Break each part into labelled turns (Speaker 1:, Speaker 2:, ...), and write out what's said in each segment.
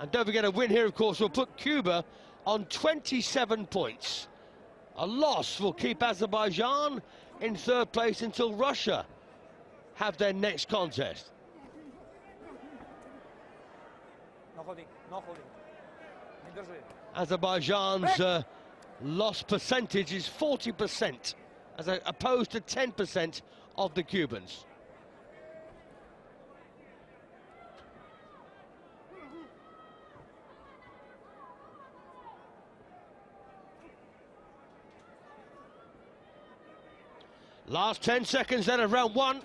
Speaker 1: And don't forget, a win here, of course, will put Cuba on 27 points. A loss will keep Azerbaijan in third place until Russia have their next contest.
Speaker 2: No holding, no holding. Не держи.
Speaker 1: Azerbaijan's loss percentage is 40%, as opposed to 10% of the Cubans. Last 10 seconds then of round one.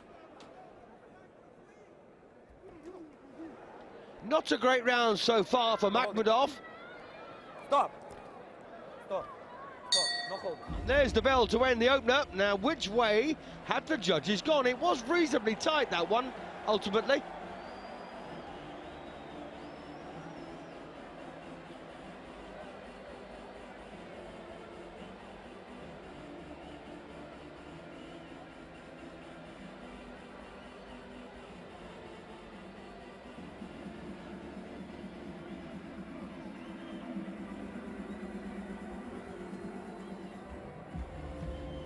Speaker 1: Not a great round so far for MAKHMUDOV.
Speaker 2: Stop. Stop. Stop. No holding.
Speaker 1: There's the bell to end the opener. Now, which way have the judges gone? It was reasonably tight, that one, ultimately.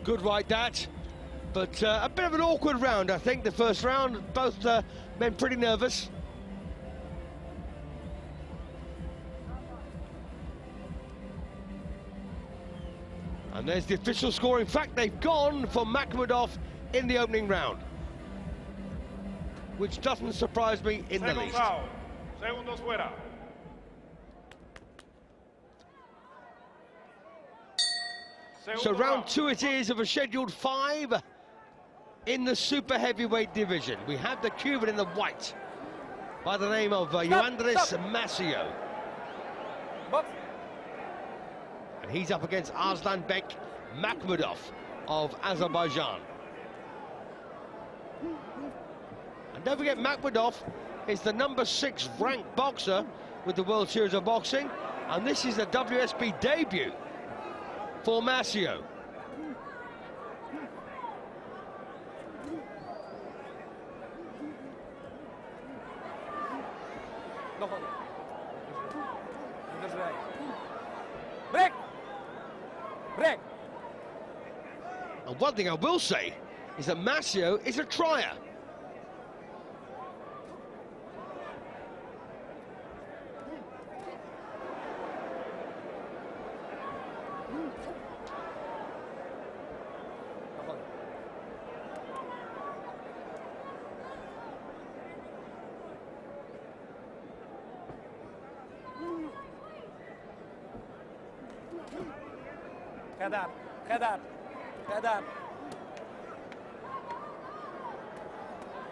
Speaker 1: Good right, that. But a bit of an awkward round, I think, the first round. Both men pretty nervous. And there's the official score. In fact, they've gone for MAKHMUDOV in the opening round, which doesn't surprise me in the least.
Speaker 3: Segundos fuera.
Speaker 1: So round two it is of a scheduled 5 in the super heavyweight division. We have the Cuban in the white by the name of Yoandris MACEO.
Speaker 2: Box.
Speaker 1: And he's up against Arslanbek MAKHMUDOV of Azerbaijan. And don't forget, MAKHMUDOV is the number 6 ranked boxer with the World Series of Boxing, and this is a WSB debut for MACEO.
Speaker 2: No holding. Не держи. Break. Break.
Speaker 1: And one thing I will say is that MACEO is a trier.
Speaker 2: Head up. Head up. Head up.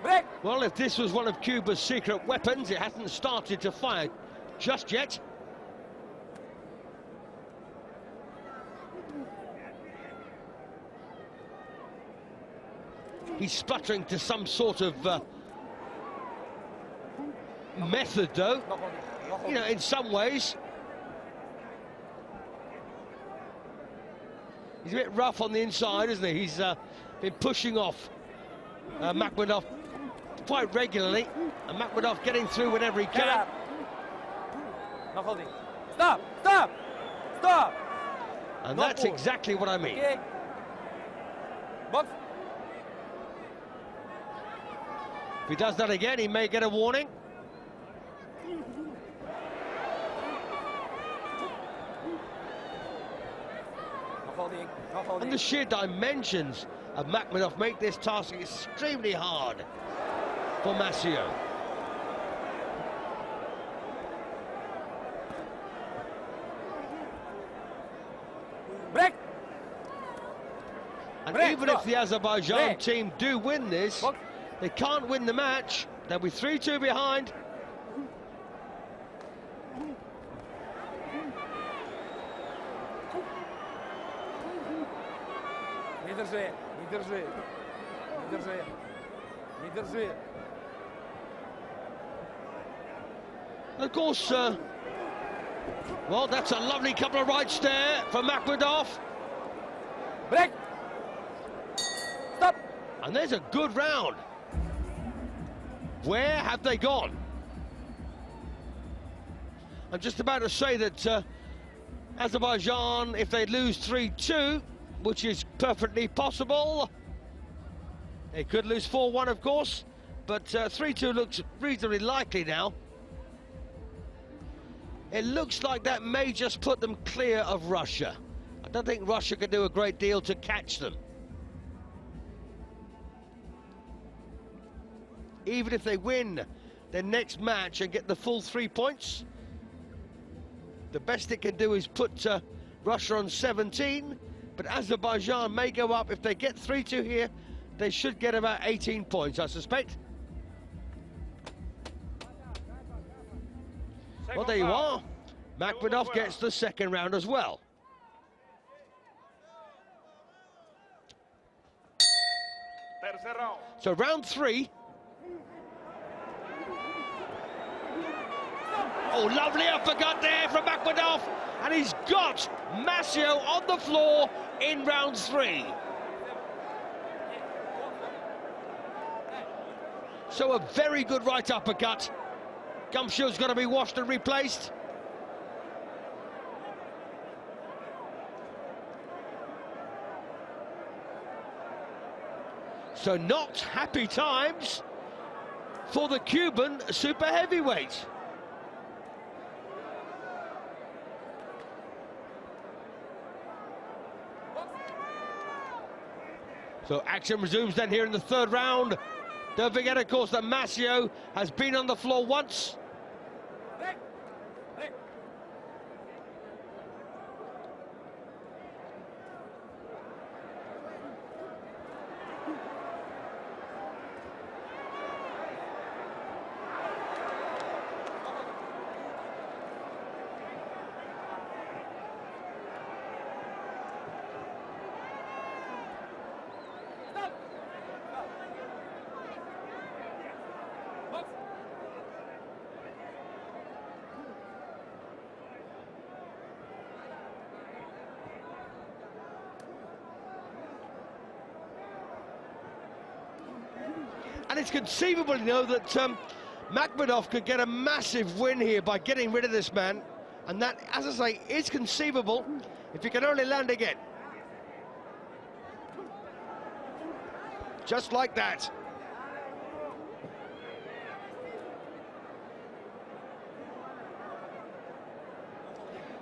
Speaker 2: Break.
Speaker 1: Well, if this was one of Cuba's secret weapons, it hasn't started to fire just yet. He's sputtering to some sort of method, though.
Speaker 2: No holding. No holding.
Speaker 1: You know, in some ways. He's a bit rough on the inside, isn't he? He's been pushing off MAKHMUDOV quite regularly, and MAKHMUDOV getting through whenever he
Speaker 2: Head
Speaker 1: can.
Speaker 2: up. No holding. Stop. Stop. Stop.
Speaker 1: And
Speaker 2: No
Speaker 1: that's
Speaker 2: push.
Speaker 1: exactly what I mean.
Speaker 2: Okay. Box.
Speaker 1: If he does that again, he may get a warning.
Speaker 2: No holding. No holding.
Speaker 1: And the sheer dimensions of MAKHMUDOV make this task extremely hard for MACEO.
Speaker 2: Break.
Speaker 1: And
Speaker 2: Break,
Speaker 1: even if
Speaker 2: stop.
Speaker 1: the Azerbaijan
Speaker 2: Break.
Speaker 1: team do win this,
Speaker 2: Box.
Speaker 1: they can't win the match. They'll be 3-2 behind.
Speaker 2: Не держи. Не держи. Не держи. Не держи.
Speaker 1: Of course, well, that's a lovely couple of rights there for MAKHMUDOV.
Speaker 2: Break. Stop.
Speaker 1: And there's a good round. Where have they gone? I'm just about to say that Azerbaijan, if they lose 3-2, which is perfectly possible, they could lose 4-1, of course, but 3-2 looks reasonably likely now. It looks like that may just put them clear of Russia. I don't think Russia can do a great deal to catch them. Even if they win their next match and get the full 3 points, the best it can do is put Russia on 17, but Azerbaijan may go up. If they get 3-2 here, they should get about 18 points, I suspect. Well, there you are. MAKHMUDOV gets the second round as well. So round 3. Oh, lovely uppercut there from MAKHMUDOV, and he's got MACEO on the floor in round 3. So a very good right uppercut. Gumshoe's got to be washed and replaced. So not happy times for the Cuban super heavyweight. So action resumes then here in the third round. Don't forget, of course, that MACEO has been on the floor once. And it's conceivable, you know, that MAKHMUDOV could get a massive win here by getting rid of this man. And that, as I say, is conceivable if he can only land again. Just like that.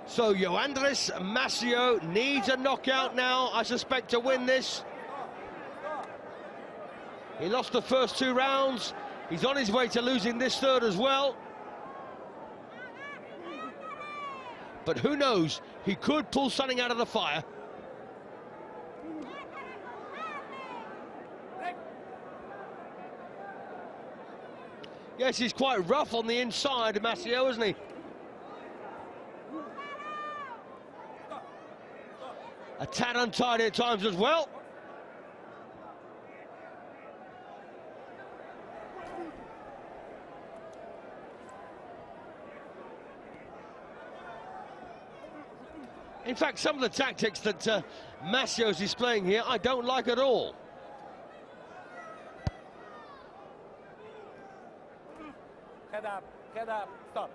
Speaker 1: So Yoandris MACEO needs a knockout now, I suspect, to win this. He lost the first 2 rounds. He's on his way to losing this third as well. But who knows? He could pull something out of the fire. Yes, he's quite rough on the inside, MACEO, isn't he? A tad untidy at times as well. In fact, some of the tactics that MACEO's displaying here, I don't like at all.
Speaker 2: Head up, stop.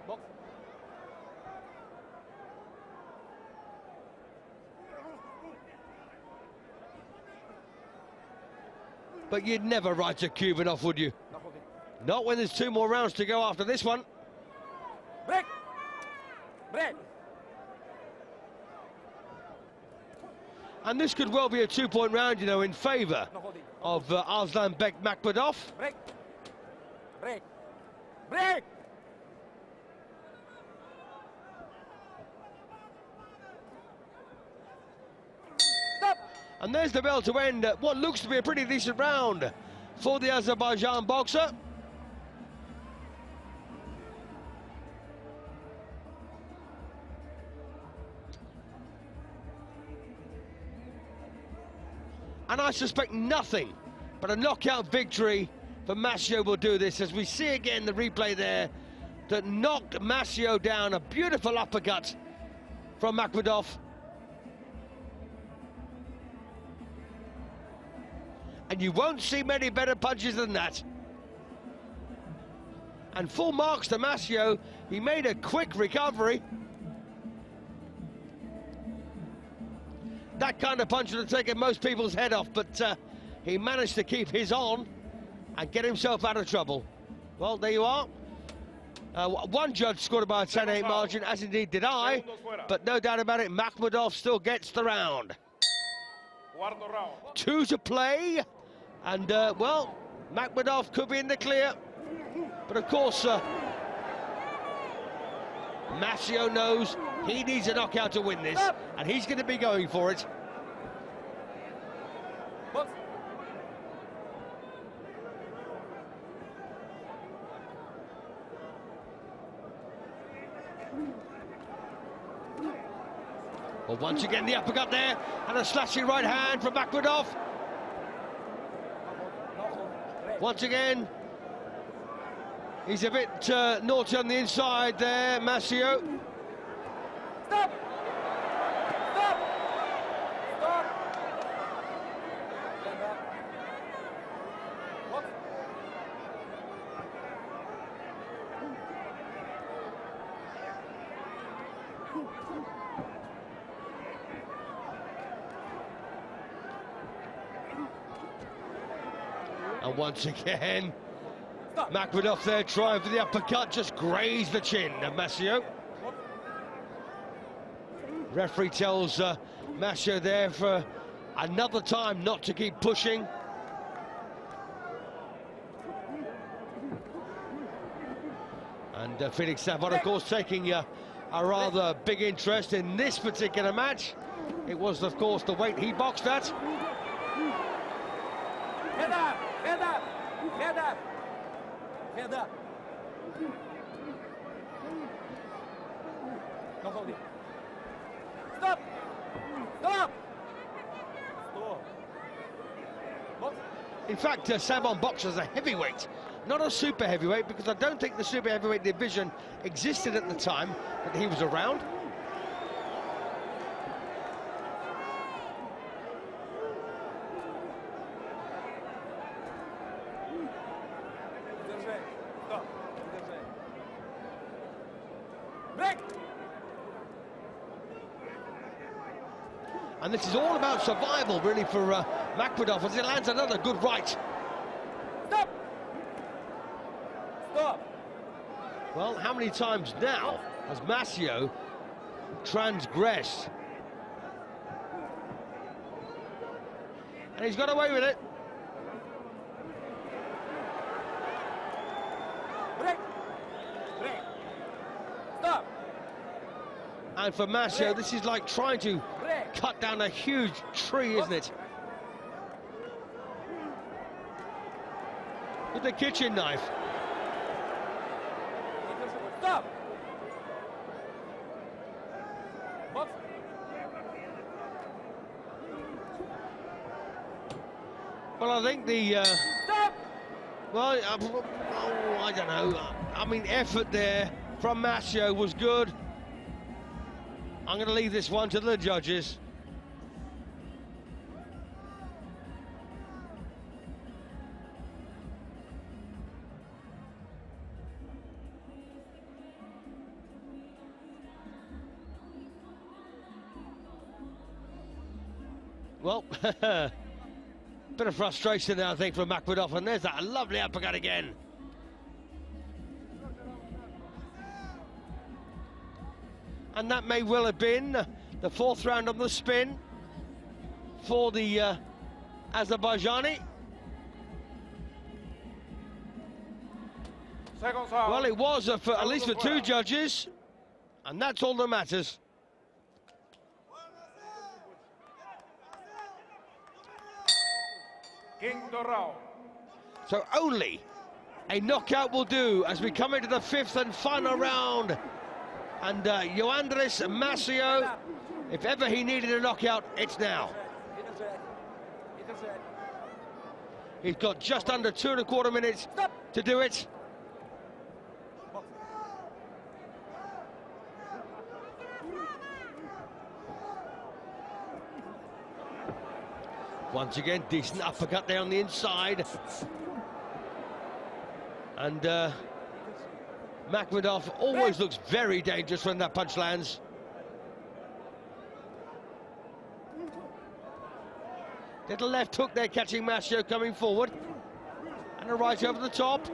Speaker 2: Box.
Speaker 1: But you'd never write a Cuban off, would you? Not when there's 2 more rounds to go after this one.
Speaker 2: Break! Break!
Speaker 1: And this could well be a 2-point round, you know, in favour of Arslanbek MAKHMUDOV.
Speaker 2: Break! Break! Break! Stop!
Speaker 1: And there's the bell to end what looks to be a pretty decent round for the Azerbaijan boxer. And I suspect nothing but a knockout victory for MACEO will do this, as we see again the replay there that knocked MACEO down. A beautiful uppercut from MAKHMUDOV. And you won't see many better punches than that. And full marks to MACEO. He made a quick recovery. That kind of punch would have taken most people's head off, but he managed to keep his on and get himself out of trouble. Well, there you are. One judge scored by a 10-8 margin, as indeed did I, but no doubt about it, MAKHMUDOV still gets the round. 2 to play, and well, MAKHMUDOV could be in the clear, but of course, MACEO knows he needs a knockout to win this, and he's going to be going for it. Well, once again, the uppercut there, and a slashing right hand from MAKHMUDOV. Once again, he's a bit naughty on the inside there, MACEO.
Speaker 2: Stop! Stop! Stop! What?
Speaker 1: And once again, MAKHMUDOV there trying for the uppercut, just grazed the chin of MACEO. Referee tells MACEO there for another time not to keep pushing. And Felix Savon, of course, taking a rather big interest in this particular match. It was, of course, the weight he boxed at.
Speaker 2: Head up! Head up! Head up! Head up! No holding. Stop! Stop! Stop! Box.
Speaker 1: In fact, Savon boxes as a heavyweight, not a super heavyweight, because I don't think the super heavyweight division existed at the time that he was around.
Speaker 2: Break!
Speaker 1: And this is all about survival, really, for MAKHMUDOV, as he lands another good right.
Speaker 2: Stop! Stop!
Speaker 1: Well, how many times now has MACEO transgressed? And he's got away with it.
Speaker 2: Break! Break! Stop!
Speaker 1: And for MACEO, this is like trying to
Speaker 2: Break!
Speaker 1: cut down a huge tree, isn't it? With the kitchen knife.
Speaker 2: Stop! Box.
Speaker 1: Well, I think the...
Speaker 2: Stop!
Speaker 1: well, I don't know. I mean, effort there from MACEO was good. I'm going to leave this one to the judges. Well, bit of frustration there, I think, from MAKHMUDOV, and there's that lovely uppercut again. And that may well have been the 4th round on the spin for the Azerbaijani. Well, it was for at least for 2 judges, and that's all that matters. So only a knockout will do as we come into the 5th and final round. And Yoandris, MACEO, if ever he needed a knockout, it's now. He's got just under 2¼ minutes to do it. Once again, decent uppercut there on the inside. And MAKHMUDOV always looks very dangerous when that punch lands. Little left hook there, catching MACEO coming forward. And a right over the top.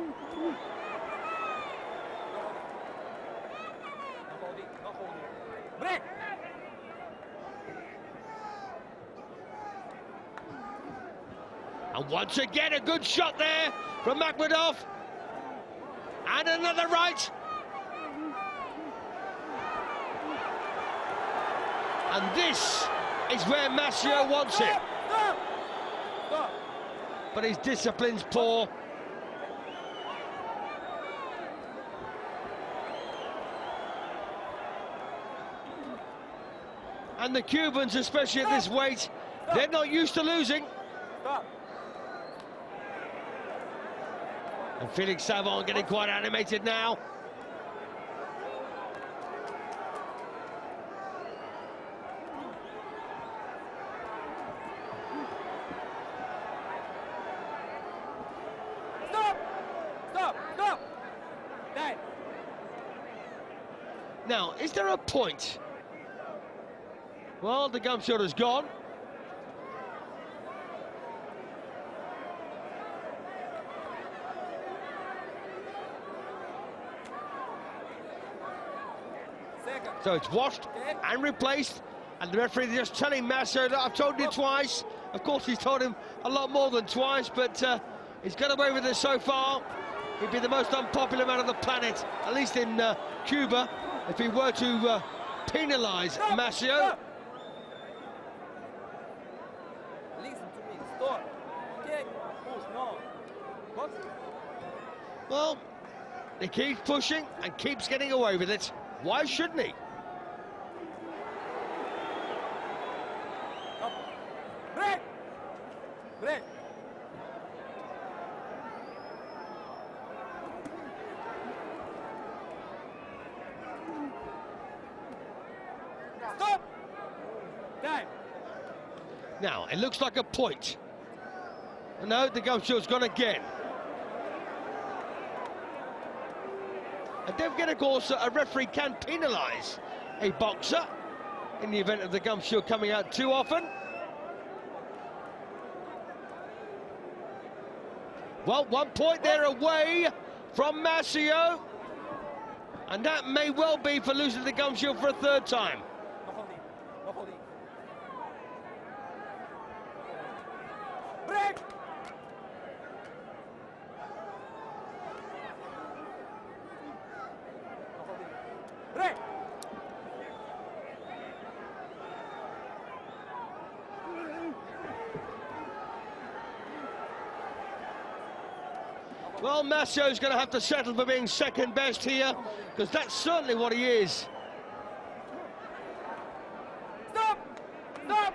Speaker 2: Break.
Speaker 1: And once again, a good shot there from MAKHMUDOV. And another right. And this is where MACEO wants it.
Speaker 2: Stop. Stop.
Speaker 1: But his discipline's poor. And the Cubans, especially at this weight, they're not used to losing.
Speaker 2: Stop.
Speaker 1: And Felix Savon getting quite animated now.
Speaker 2: Stop. Stop. Stop. Die.
Speaker 1: Now, is there a point? Well, the gum shoulder's gone.
Speaker 2: Second.
Speaker 1: So it's washed and replaced, and the referee is just telling MACEO that I've told you twice. Of course, he's told him a lot more than twice, but he's got away with it so far. He'd be the most unpopular man on the planet, at least in Cuba, if he were to penalise MACEO.
Speaker 2: Listen to me. Stop. Okay. Push. No. Box.
Speaker 1: Well, he keeps pushing and keeps getting away with it. Why shouldn't he?
Speaker 2: Stop. Break. Break. Stop. Time.
Speaker 1: Now, it looks like a point. No, the gum shield's gone again. And don't forget, of course, a referee can penalise a boxer in the event of the gum shield coming out too often. Well, 1 point there away from MACEO. And that may well be for losing the gum shield for a third time.
Speaker 2: No holding. No holding. Break. No holding. Break.
Speaker 1: Well, MACEO's going to have to settle for being second best here, because that's certainly what he is.
Speaker 2: Stop. Stop.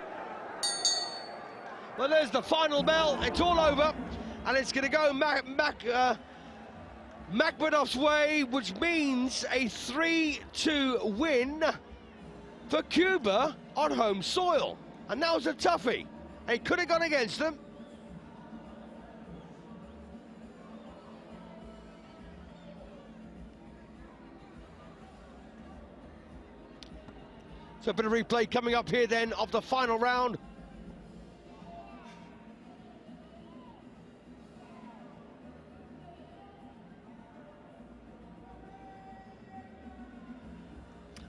Speaker 1: Well, there's the final bell. It's all over, and it's going to go MAKHMUDOV's way, which means a 3-2 win for Cuba on home soil. And that was a toughie. It could have gone against them. So a bit of replay coming up here then of the final round.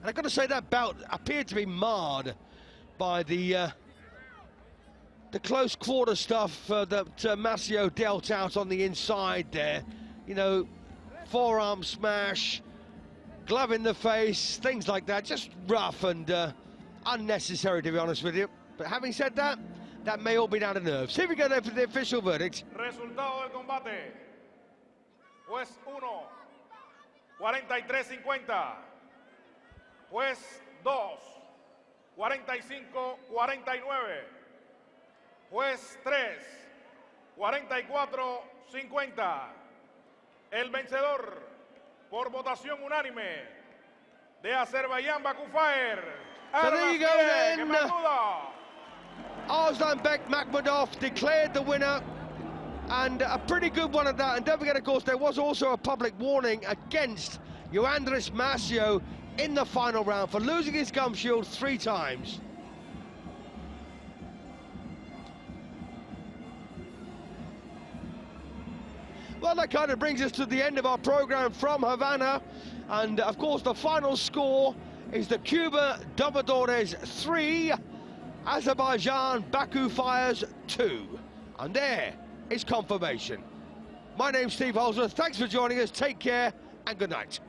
Speaker 1: And I've got to say that bout appeared to be marred by the close quarter stuff that MACEO dealt out on the inside there. You know, forearm smash, glove in the face, things like that. Just rough and unnecessary, to be honest with you. But having said that, that may all be down to nerves. Here we go there for the official verdict.
Speaker 3: Resultado del combate. Juez 1, 43-50. Juez 2, 45-49. Juez 3, 44-50. El vencedor por votación unánime de Azerbaijan Baku Fire.
Speaker 1: So there you go then.
Speaker 3: MAKHMUDOV.
Speaker 1: Arslanbek MAKHMUDOV declared the winner and a pretty good one at that. And don't forget, of course, there was also a public warning against Yoandris MACEO in the final round for losing his gum shield 3 times. Well, that kind of brings us to the end of our program from Havana. And of course, the final score is the Cuba Domadores 3, Azerbaijan Baku Fires 2. And there is confirmation. My name's Steve Holsworth. Thanks for joining us. Take care and good night.